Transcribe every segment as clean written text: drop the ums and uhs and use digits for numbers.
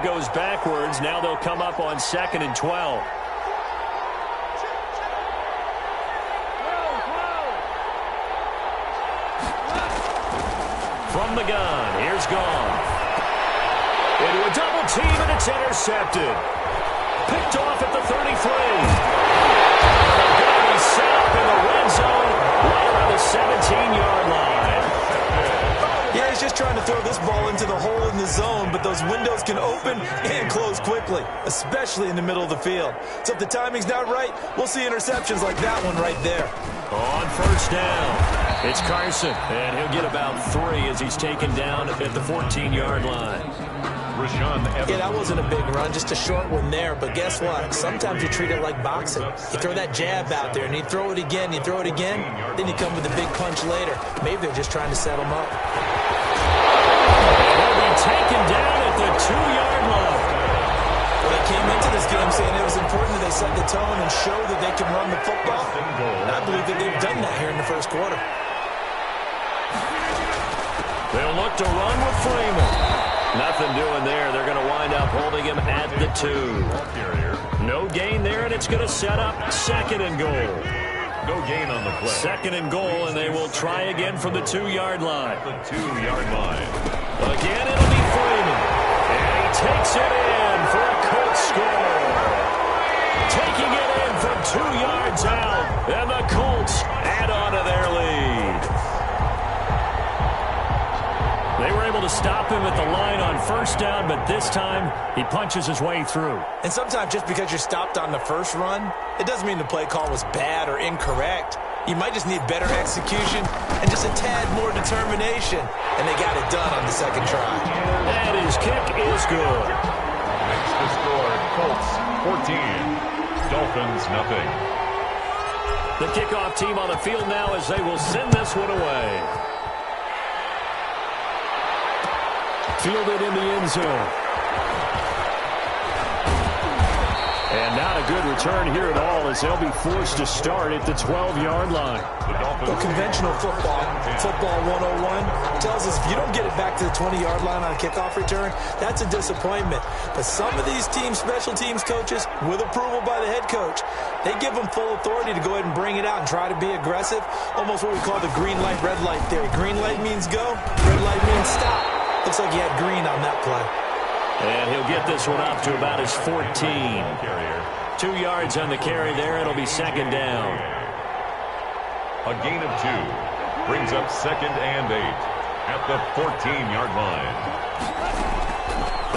goes backwards. Now they'll come up on 2nd and 12. From the gun, here's Goff. Into a double team, and it's intercepted. Picked off at the 33. They're going to be set up in the red zone right around the 17-yard line. Yeah, he's just trying to throw this ball into the hole in the zone, but those windows can open and close quickly, especially in the middle of the field. So if the timing's not right, we'll see interceptions like that one right there. On 1st down, it's Carson, and he'll get about 3 as he's taken down at the 14-yard line. Yeah, that wasn't a big run, just a short one there. But guess what? Sometimes you treat it like boxing. You throw that jab out there, and you throw it again, you throw it again, then you come with a big punch later. Maybe they're just trying to set him up. They'll be taken down at the 2-yard line. Well, they came into this game saying it was important that they set the tone and show that they can run the football. And I believe that they've done that here in the first quarter. They'll look to run with Freeman. Nothing doing there. They're going to wind up holding him at the 2. No gain there, and it's going to set up 2nd and goal. No gain on the play. 2nd and goal, and they will try again from the 2-yard line. The 2-yard line. Again, it'll be Freeman. And he takes it in for a Colts score. Taking it in from 2 yards out, and the Colts add on to their lead. They were able to stop him at the line on 1st down, but this time he punches his way through. And sometimes just because you're stopped on the first run, it doesn't mean the play call was bad or incorrect. You might just need better execution and just a tad more determination. And they got it done on the 2nd try. And his kick is good. Makes the score Colts 14, Dolphins nothing. The kickoff team on the field now as they will send this one away. Fielded in the end zone. And not a good return here at all as they'll be forced to start at the 12-yard line. Well, conventional football 101, tells us if you don't get it back to the 20-yard line on a kickoff return, that's a disappointment. But some of these teams, special teams coaches, with approval by the head coach, they give them full authority to go ahead and bring it out and try to be aggressive. Almost what we call the green light, red light theory. Green light means go, red light means stop. Looks like he had green on that play. And he'll get this one up to about his 14. 2 yards on the carry there. It'll be 2nd down. A gain of 2 brings up 2nd and 8 at the 14-yard line.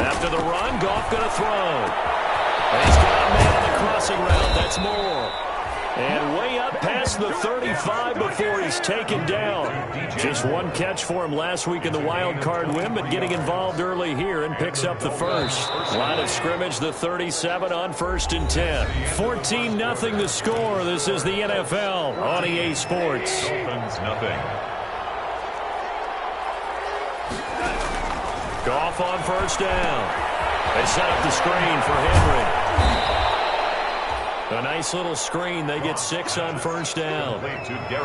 After the run, Goff going to throw. And he's got a man on the crossing route. That's Moore. And way up past the 35 before he's taken down. Just one catch for him last week in the wild card win, but getting involved early here and picks up the first. Line of scrimmage, the 37 on 1st and 10. 14-0 the score. This is the NFL on EA Sports. Dolphins nothing. Goff on 1st down. They set up the screen for Henry. A nice little screen. They get 6 on 1st down.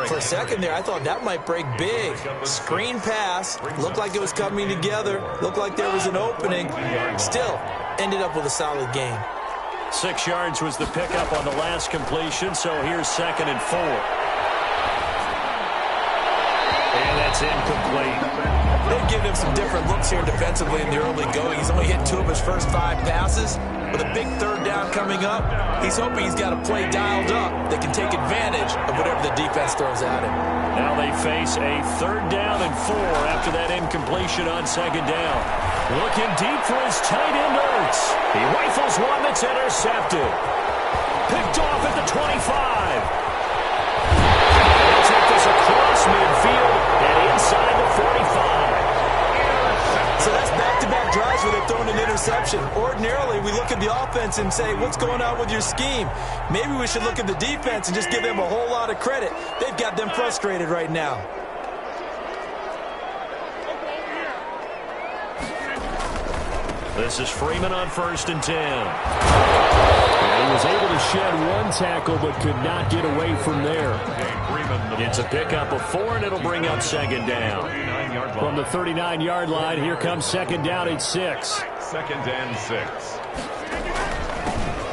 For a second there, I thought that might break big. Screen pass. Looked like it was coming together. Looked like there was an opening. Still, ended up with a solid gain. 6 yards was the pickup on the last completion, so here's 2nd and 4. And that's incomplete. They've given him some different looks here defensively in the early going. He's only hit 2 of his first 5 passes. With a big 3rd down coming up, he's hoping he's got a play dialed up that can take advantage of whatever the defense throws at him. Now they face a 3rd down and 4 after that incompletion on 2nd down. Looking deep for his tight end, Ertz. He rifles one that's intercepted. Picked off at the 25. They'll take this across midfield and inside the 45. So that's back-to-back drives where they've thrown an interception. Ordinarily, we look at the offense and say, what's going on with your scheme? Maybe we should look at the defense and just give them a whole lot of credit. They've got them frustrated right now. This is Freeman on 1st and 10. And he was able to shed one tackle but could not get away from there. It's a pickup of 4, and it'll bring up 2nd down. From the 39-yard line, here comes 2nd down at 6. 2nd and 6.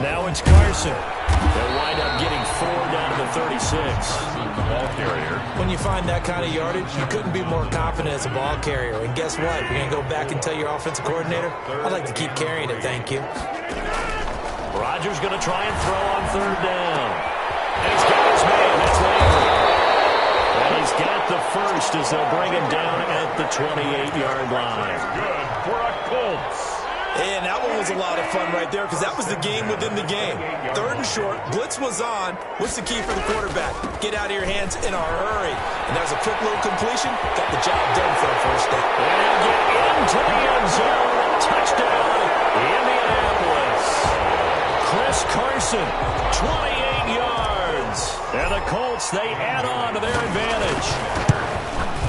Now it's Carson. They'll wind up getting 4 down to the 36. The ball carrier. When you find that kind of yardage, you couldn't be more confident as a ball carrier. And guess what? You're going to go back and tell your offensive coordinator, I'd like to keep carrying it, thank you. Rodgers going to try and throw on 3rd down. And he's got his man. That's Landry. And he's got the first as they'll bring him down at the 28-yard line. Good for a Colts. And that one was a lot of fun right there because that was the game within the game. 3rd and short, blitz was on. What's the key for the quarterback? Get out of your hands in a hurry. And that was a quick little completion. Got the job done for a 1st down. And get into the end zone. Touchdown, Indianapolis. Chris Carson, 28 yards. And the Colts, they add on to their advantage.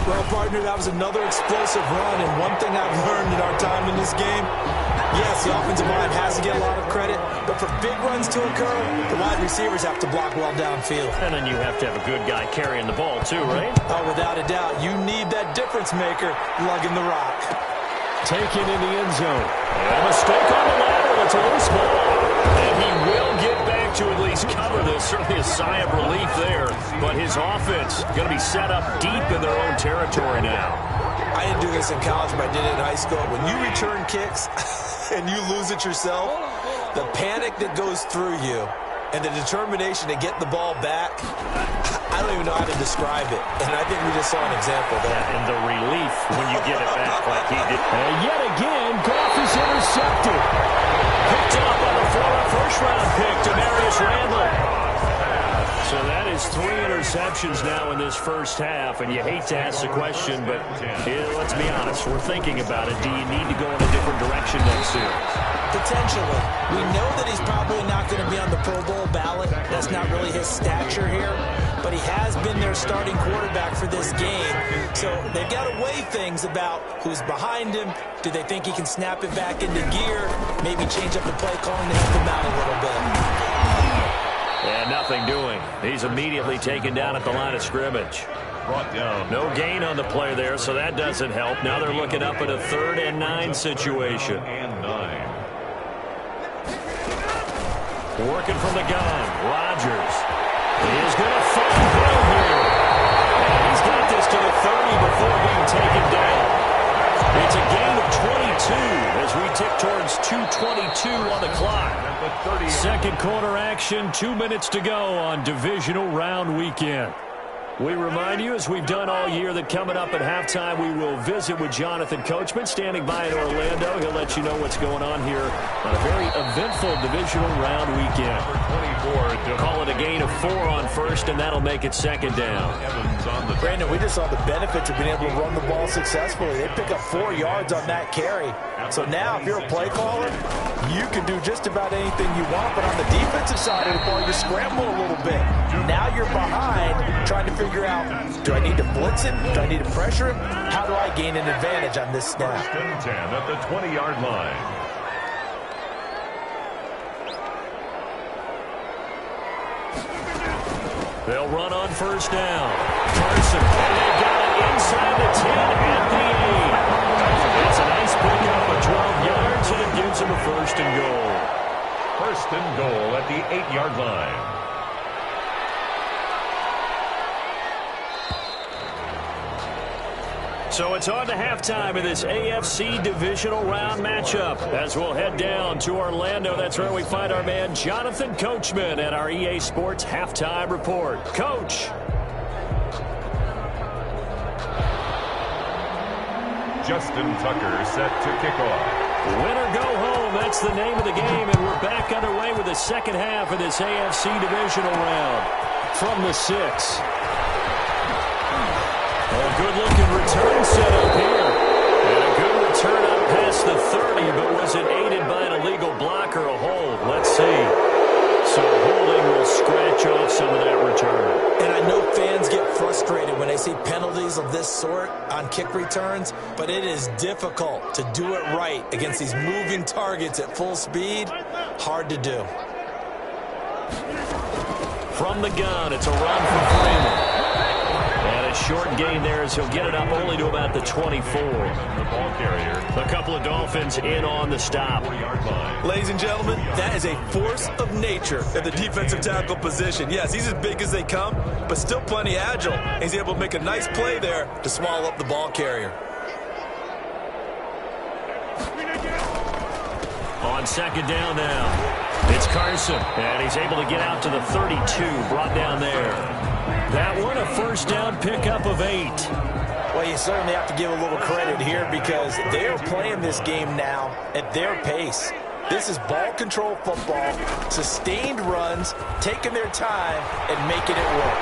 Well, partner, that was another explosive run. And one thing I've learned in our time in this game, yes, the offensive line has to get a lot of credit, but for big runs to occur, the wide receivers have to block well downfield. And then you have to have a good guy carrying the ball too, right? Oh, without a doubt. You need that difference maker lugging the rock. Taken in the end zone. And a mistake on the lateral. It's a loose ball. And he will get back to at least cover this. Certainly a sigh of relief there. But his offense going to be set up deep in their own territory now. I didn't do this in college, but I did it in high school. When you return kicks and you lose it yourself, the panic that goes through you and the determination to get the ball back, I don't even know how to describe it. And I think we just saw an example there. Yeah, and the relief when you get it back like he did. And yet again, Goff is intercepted. Picked up on the former first-round pick, Demarius Randall. So that is 3 interceptions now in this first half, and you hate to ask the question, but let's be honest, we're thinking about it. Do you need to go in a different direction next year? Potentially. We know that he's probably not going to be on the Pro Bowl ballot. That's not really his stature here, but he has been their starting quarterback for this game. So they've got to weigh things about who's behind him. Do they think he can snap it back into gear? Maybe change up the play calling to help him out a little bit. And nothing doing. He's immediately taken down at the line of scrimmage. Brought down. No gain on the play there, so that doesn't help. Now they're looking up at a 3rd and 9 situation. And 9. Working from the gun, Rodgers. He's going to find Hill here. And he's got this to the 30 before being taken down. It's a gain of 22 as we tick towards 2:22 on the clock. Second quarter action, 2 minutes to go on divisional round weekend. We remind you, as we've done all year, that coming up at halftime, we will visit with Jonathan Coachman, standing by in Orlando. He'll let you know what's going on here on a very eventful divisional round weekend. Call it a gain of 4 on first, and that'll make it 2nd down. Brandon, we just saw the benefits of being able to run the ball successfully. They pick up 4 yards on that carry. So now, if you're a play caller, you can do just about anything you want. But on the defensive side of the ball, you scramble a little bit. Now you're behind, trying to figure out, do I need to blitz him? Do I need to pressure him? How do I gain an advantage on this snap? 10 at the 20-yard line. They'll run on first down. Carson, and they've got it inside the 10 at the 8. It's a nice pickup of 12 yards, and it gives them a 1st and goal. 1st and goal at the 8-yard line. So it's on to halftime of this AFC divisional round matchup as we'll head down to Orlando. That's where we find our man Jonathan Coachman at our EA Sports Halftime Report. Coach. Justin Tucker set to kick off. Win or go home, that's the name of the game, and we're back underway with the second half of this AFC divisional round. From the 6. A good-looking return set up here. And a good return up past the 30, but was it aided by an illegal block or a hold? Let's see. So holding will scratch off some of that return. And I know fans get frustrated when they see penalties of this sort on kick returns, but it is difficult to do it right against these moving targets at full speed. Hard to do. From the gun, it's a run for Freeman. And a short gain there as he'll get it up only to about the 24. The ball carrier. A couple of Dolphins in on the stop. Ladies and gentlemen, that is a force of nature at the defensive tackle position. Yes, he's as big as they come, but still plenty agile. He's able to make a nice play there to swallow up the ball carrier. On second down now, it's Carson, and he's able to get out to the 32, brought down there. That one, a first down pickup of 8. Well, you certainly have to give a little credit here because they are playing this game now at their pace. This is ball control football, sustained runs, taking their time, and making it work.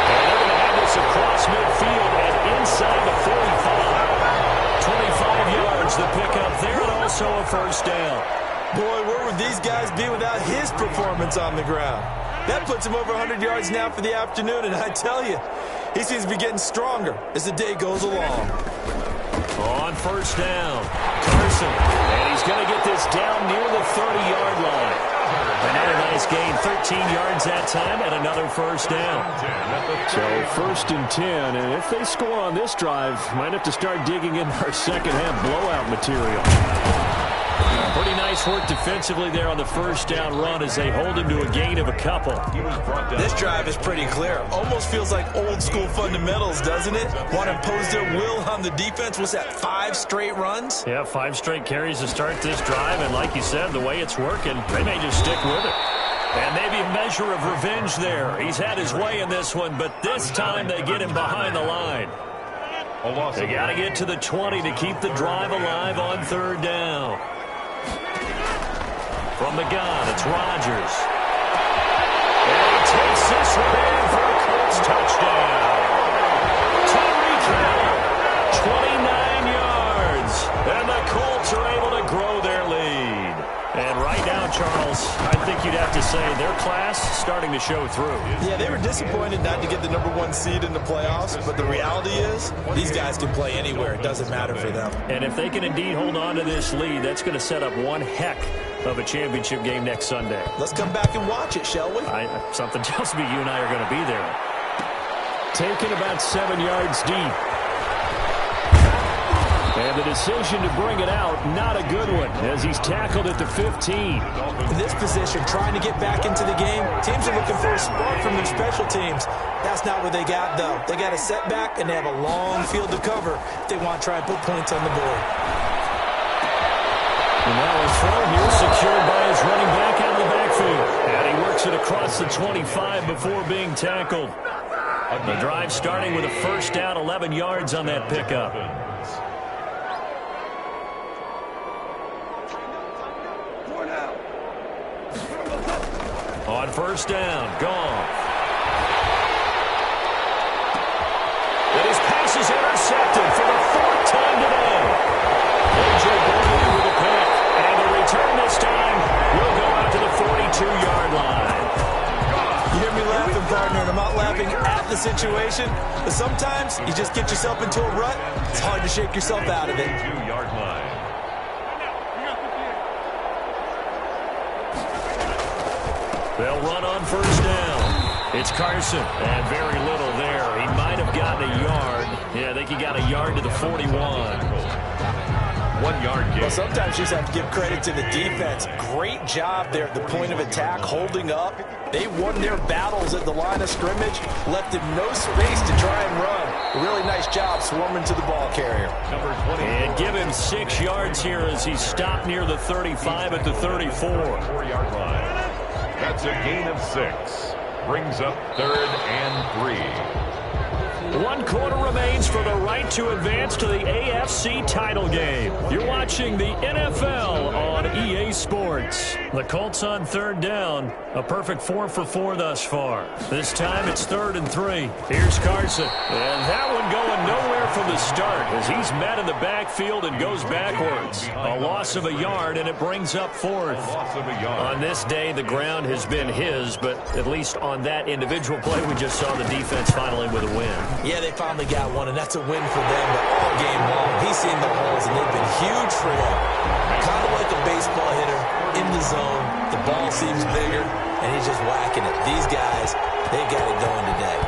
And they're going to have this across midfield and inside the 45. 25 yards the pickup there, and also a first down. Boy, where would these guys be without his performance on the ground? That puts him over 100 yards now for the afternoon, and I tell you, he seems to be getting stronger as the day goes along. On first down, Carson, and he's going to get this down near the 30-yard line. Another nice gain, 13 yards that time, and another first down. So first and 10, and if they score on this drive, might have to start digging in our second-half blowout material. Pretty nice work defensively there on the first down run as they hold him to a gain of a couple. This drive is pretty clear. Almost feels like old-school fundamentals, doesn't it? Want to impose their will on the defense. What's that, 5 straight runs? Yeah, 5 straight carries to start this drive, and like you said, the way it's working, they may just stick with it. And maybe a measure of revenge there. He's had his way in this one, but this time they get him behind the line. They got to get to the 20 to keep the drive alive on third down. From the gun, it's Rodgers. And he takes this one in for a Colts touchdown. Tyreek Hill, 29 yards. And the Colts are able to grow their lead. And right now, Charles, I think you'd have to say their class starting to show through. Yeah, they were disappointed not to get the #1 seed in the playoffs, but the reality is these guys can play anywhere. It doesn't matter for them. And if they can indeed hold on to this lead, that's going to set up one heck of a championship game next Sunday. Let's come back and watch it, shall we? Something tells me you and I are going to be there. Taken about 7 yards deep. And the decision to bring it out, not a good one, as he's tackled at the 15. In this position, trying to get back into the game, teams are looking for a spark from their special teams. That's not what they got, though. They got a setback, and they have a long field to cover if they want to try and put points on the board. And now a throw here secured by his running back out of the backfield. And he works it across the 25 before being tackled. The drive starting with a first down, 11 yards on that pickup. On first down, Goff. And his pass is intercepted for the 4th time today. A.J. Brown with a pick. And the return this time will go out to the 42-yard line. You hear me laughing, partner, and I'm not laughing at the situation, but sometimes you just get yourself into a rut. It's hard to shake yourself out of it. 2-yard line. They'll run on first down. It's Carson, and very little there. He might have gotten a yard. Yeah, I think he got a yard to the 41. 1 yard gain. Well, sometimes you just have to give credit to the defense. Great job there at the point of attack, holding up. They won their battles at the line of scrimmage, left him no space to try and run. A really nice job swarming to the ball carrier. Number 20. And give him 6 yards here as he stopped near the 35 at the 34. 4-yard line. That's a gain of 6. Brings up 3rd and 3. 1 quarter remains for the right to advance to the AFC title game. You're watching the NFL on EA Sports. The Colts on third down. A perfect 4 for 4 thus far. This time it's 3rd and 3. Here's Carson. And that one going nowhere from the start as he's met in the backfield and goes backwards. A loss of a yard, and it brings up 4th. On this day, the ground has been his, but at least on that individual play, we just saw the defense finally with a win. Yeah, they finally got one, and that's a win for them. But all game long, he's seen the holes, and they've been huge for him. Kind of like a baseball hitter in the zone. The ball seems bigger, and he's just whacking it. These guys, They got it going today.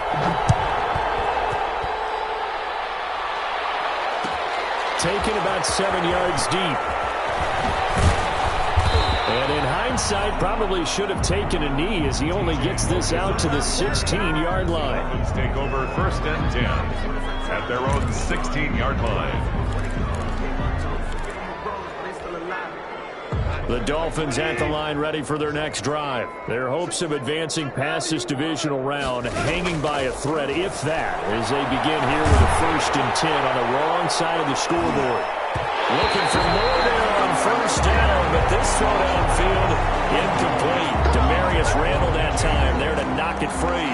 Taken about 7 yards deep. And in hindsight, probably should have taken a knee as he only gets this out to the 16-yard line. Dolphins take over 1st and 10 at their own 16-yard line. The Dolphins at the line ready for their next drive. Their hopes of advancing past this divisional round hanging by a thread, if that, as they begin here with a 1st and 10 on the wrong side of the scoreboard. Looking for more there on 1st down, but this throw downfield incomplete. Demarius Randall that time there to knock it free.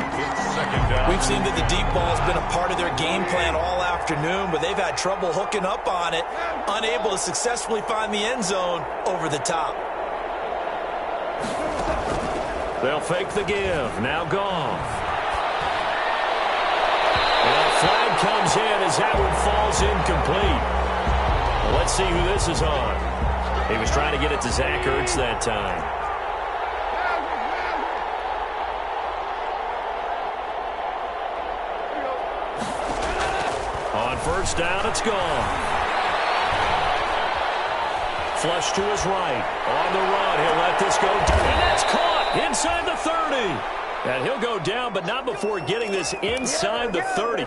We've seen that the deep ball has been a part of their game plan all afternoon, but they've had trouble hooking up on it, unable to successfully find the end zone over the top. They'll fake the give. Now Goff. And a flag comes in as that one falls incomplete. Well, let's see who this is on. He was trying to get it to Zach Ertz that time. On 1st down, it's gone. Flush to his right. On the run, he'll let this go down. And that's caught inside the 30. And he'll go down, but not before getting this inside the 30.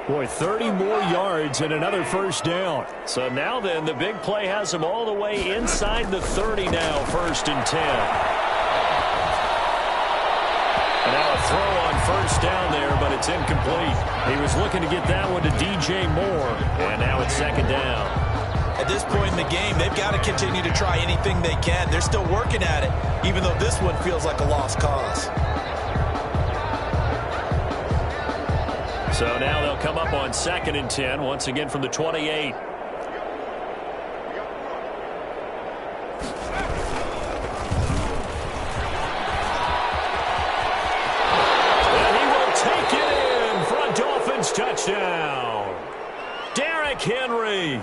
Boy, 30 more yards and another 1st down. So now then, the big play has him all the way inside the 30 now, 1st and 10. And now a throw on 1st down there, but it's incomplete. He was looking to get that one to DJ Moore, and now it's 2nd down. At this point in the game, they've got to continue to try anything they can. They're still working at it, even though this one feels like a lost cause. So now they'll come up on 2nd and 10, once again from the 28. And he will take it in for a Dolphins touchdown. Derrick Henry,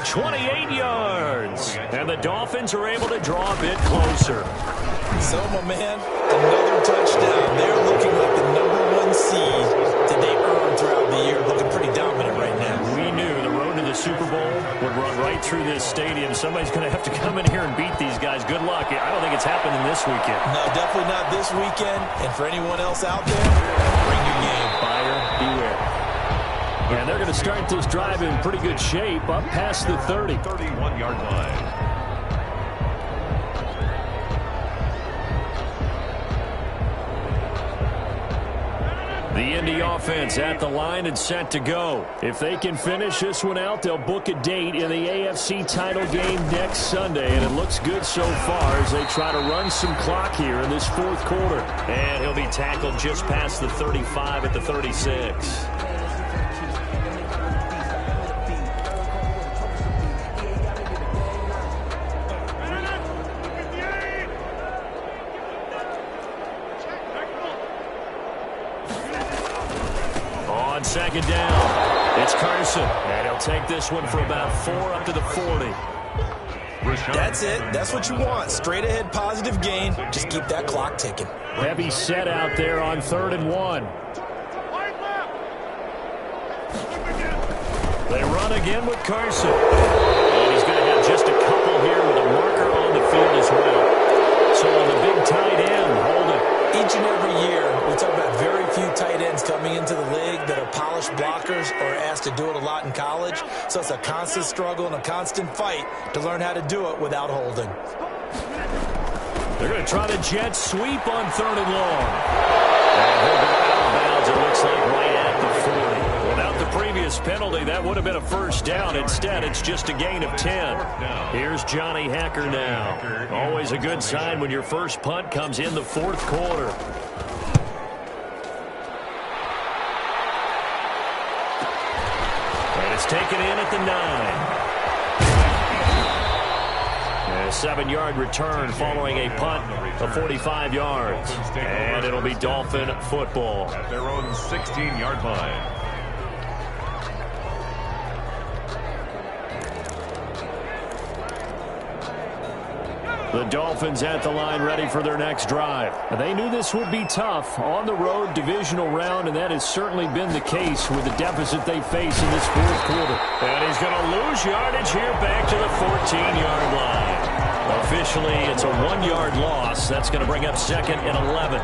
28 yards. And the Dolphins are able to draw a bit closer. So, my man, another touchdown. They're looking like the #1 seed that they earned throughout the year, looking pretty dominant right now. We knew the road to the Super Bowl would run right through this stadium. Somebody's going to have to come in here and beat these guys. Good luck. I don't think it's happening this weekend. No, definitely not this weekend. And for anyone else out there, bring your game. Buyer beware. And they're going to start this drive in pretty good shape up past the 30. 31-yard line. The Indy offense at the line and set to go. If they can finish this one out, they'll book a date in the AFC title game next Sunday. And it looks good so far as they try to run some clock here in this 4th quarter. And he'll be tackled just past the 35 at the 36. On 2nd down, it's Carson. And he'll take this one for about 4 up to the 40. That's it. That's what you want. Straight ahead positive gain. Just keep that clock ticking. Heavy set out there on 3rd and 1. They run again with Carson. And he's going to have just a couple here with a marker on the field as well. So on the big tight end, Holden. Each and every year, we talk about very few tight ends coming into the league that are polished blockers or asked to do it a lot in college. So it's a constant struggle and a constant fight to learn how to do it without holding. They're going to try the jet sweep on 3rd and long. And he'll go out of bounds, it looks like, right at the 40. Without the previous penalty, that would have been a 1st down. Instead, it's just a gain of 10. Here's Johnny Hacker now. Always a good sign when your first punt comes in the 4th quarter. And it's taken in at the 9. And a 7-yard return following a punt of 45 yards. And it'll be Dolphin football. At their own 16-yard line. The Dolphins at the line ready for their next drive. They knew this would be tough on the road divisional round, and that has certainly been the case with the deficit they face in this fourth quarter. And he's going to lose yardage here back to the 14-yard line. Officially, it's a 1-yard loss. That's going to bring up 2nd and 11.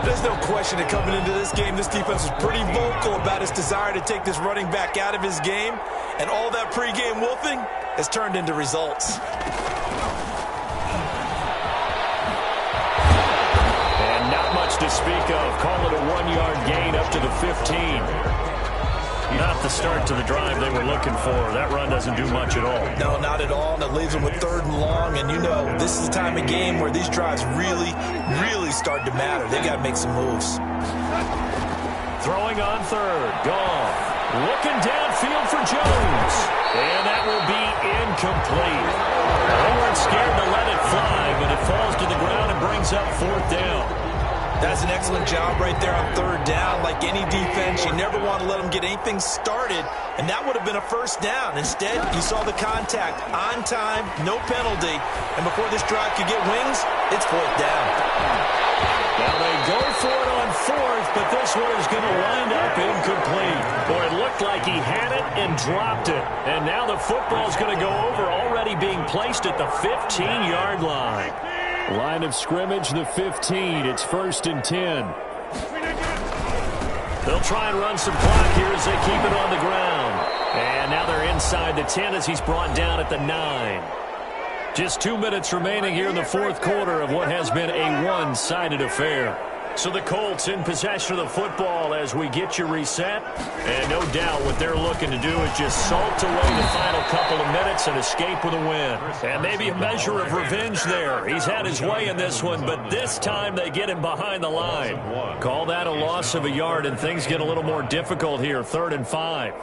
There's no question that coming into this game, this defense was pretty vocal about its desire to take this running back out of his game. And all that pregame wolfing has turned into results. And not much to speak of. Call it a 1-yard gain up to the 15. Not the start to the drive they were looking for. That run doesn't do much at all. No, not at all. And it leaves them with 3rd and long. And you know, this is the time of game where these drives really start to matter. They got to make some moves. Throwing on 3rd. Goff. Looking downfield for Jones. And that will be incomplete. They weren't scared to let it fly, but it falls to the ground and brings up 4th down. That's an excellent job right there on 3rd down. Like any defense, you never want to let them get anything started, and that would have been a 1st down. Instead, you saw the contact on time, no penalty, and before this drive could get wings, it's 4th down. Now they go for it on 4th, but this one is going to wind up incomplete. Boy, it looked like he had it and dropped it, and now the football's going to go over, already being placed at the 15-yard line. Line of scrimmage, the 15. It's 1st and 10. They'll try and run some clock here as they keep it on the ground. And now they're inside the 10 as he's brought down at the 9. Just 2 minutes remaining here in the fourth quarter of what has been a one-sided affair. So the Colts in possession of the football as we get you reset. And no doubt what they're looking to do is just salt away the final couple of minutes and escape with a win. And maybe a measure of revenge there. He's had his way in this one, but this time they get him behind the line. Call that a loss of a yard, and things get a little more difficult here, 3rd and 5.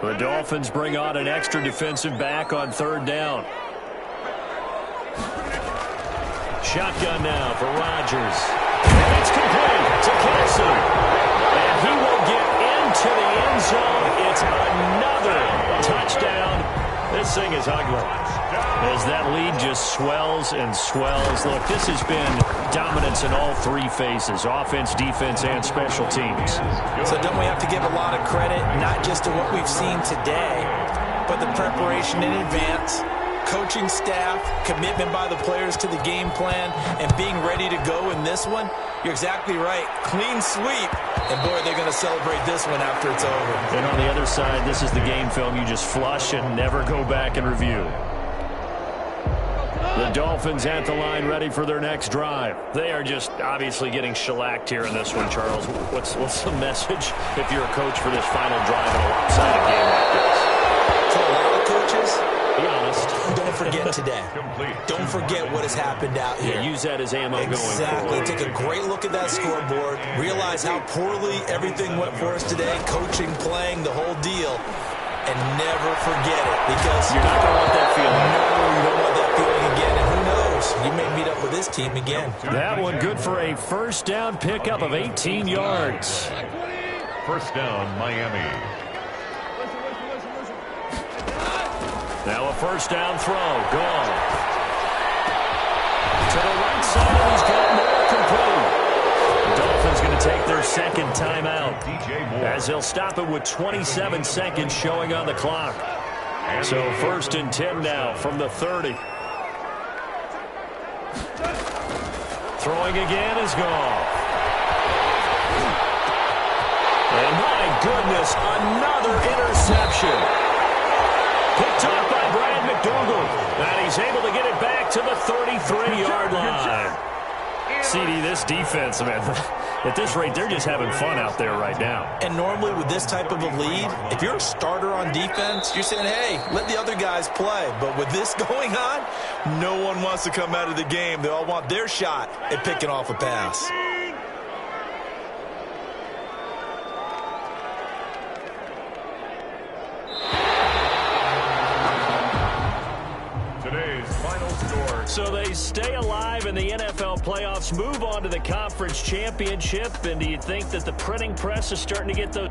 The Dolphins bring on an extra defensive back on 3rd down. Shotgun now for Rodgers. And it's complete to Kelsey. And he will get into the end zone. It's another touchdown. This thing is ugly. As that lead just swells and swells. Look, this has been dominance in all 3 phases, offense, defense, and special teams. So don't we have to give a lot of credit, not just to what we've seen today, but the preparation in advance, coaching staff, commitment by the players to the game plan, and being ready to go in this one? You're exactly right. Clean sweep. And, boy, they're going to celebrate this one after it's over. And on the other side, this is the game film you just flush and never go back and review. The Dolphins at the line ready for their next drive. They are just obviously getting shellacked here in this one, Charles. What's the message if you're a coach for this final drive in a lopsided game like this? To a lot of coaches, be honest. don't forget today. Don't forget what has happened out here. Yeah, use that as ammo going forward. Exactly. Take a great look at that scoreboard. Realize how poorly everything went for us today. Coaching, playing, the whole deal. And never forget it, because you're not going to want that feeling. No, you don't want that feeling again. And who knows? You may meet up with this team again. That one good for a 1st down pickup of 18 yards. 1st down, Miami. Now a 1st down throw. Gone. To the right side, and he's got more complete. The Dolphins going to take their 2nd timeout as they'll stop it with 27 seconds showing on the clock. So 1st and 10 now from the 30. Throwing again is gone. And my goodness, another interception. Picked off by Brad McDougal. And he's able to get it back to the 33-yard line. CD, this defense, man, at this rate, they're just having fun out there right now. And normally with this type of a lead, if you're a starter on defense, you're saying, hey, let the other guys play. But with this going on, no one wants to come out of the game. They all want their shot at picking off a pass. So they stay alive in the NFL playoffs, move on to the conference championship, and do you think that the printing press is starting to get the